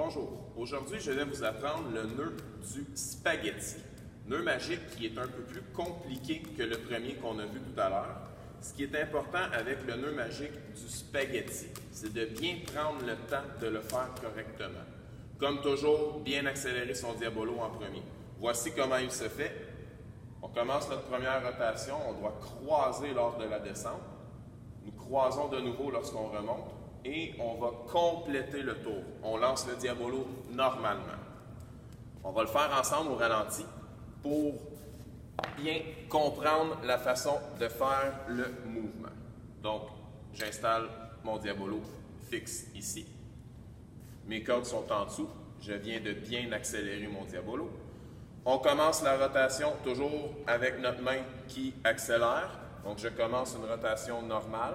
Bonjour, aujourd'hui je vais vous apprendre le nœud du spaghetti. Nœud magique qui est un peu plus compliqué que le premier qu'on a vu tout à l'heure. Ce qui est important avec le nœud magique du spaghetti, c'est de bien prendre le temps de le faire correctement. Comme toujours, bien accélérer son diabolo en premier. Voici comment il se fait. On commence notre première rotation, on doit croiser lors de la descente. Nous croisons de nouveau lorsqu'on remonte. Et on va compléter le tour. On lance le diabolo normalement. On va le faire ensemble au ralenti pour bien comprendre la façon de faire le mouvement. Donc, j'installe mon diabolo fixe ici. Mes cordes sont en dessous. Je viens de bien accélérer mon diabolo. On commence la rotation toujours avec notre main qui accélère. Donc, je commence une rotation normale.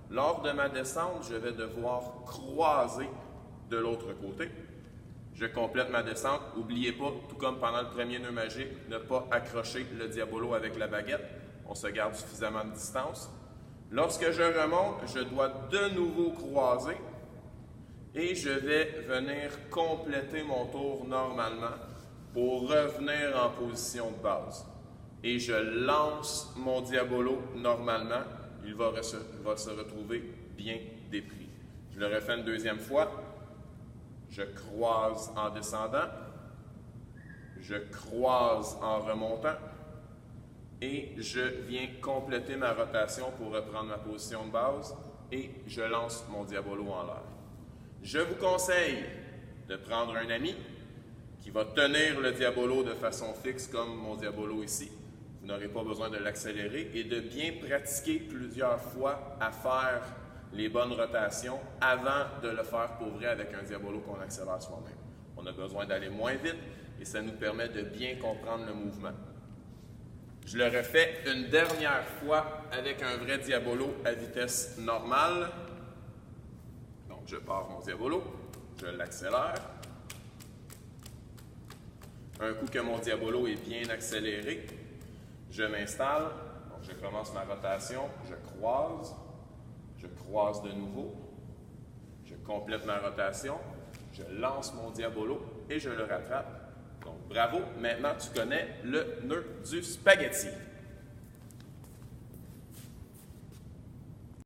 Lors de ma descente, je vais devoir croiser de l'autre côté. Je complète ma descente. N'oubliez pas, tout comme pendant le premier nœud magique, ne pas accrocher le diabolo avec la baguette. On se garde suffisamment de distance. Lorsque je remonte, je dois de nouveau croiser et je vais venir compléter mon tour normalement pour revenir en position de base. Et je lance mon diabolo normalement. Il va se retrouver bien dépris. Je le refais une deuxième fois. Je croise en descendant. Je croise en remontant. Et je viens compléter ma rotation pour reprendre ma position de base. Et je lance mon diabolo en l'air. Je vous conseille de prendre un ami qui va tenir le diabolo de façon fixe comme mon diabolo ici. Vous n'aurez pas besoin de l'accélérer et de bien pratiquer plusieurs fois à faire les bonnes rotations avant de le faire pour vrai avec un diabolo qu'on accélère soi-même. On a besoin d'aller moins vite et ça nous permet de bien comprendre le mouvement. Je le refais une dernière fois avec un vrai diabolo à vitesse normale. Donc, je pars mon diabolo, je l'accélère. Un coup que mon diabolo est bien accéléré, je m'installe, donc je commence ma rotation, je croise de nouveau, je complète ma rotation, je lance mon diabolo et je le rattrape. Donc bravo, maintenant tu connais le nœud du spaghetti.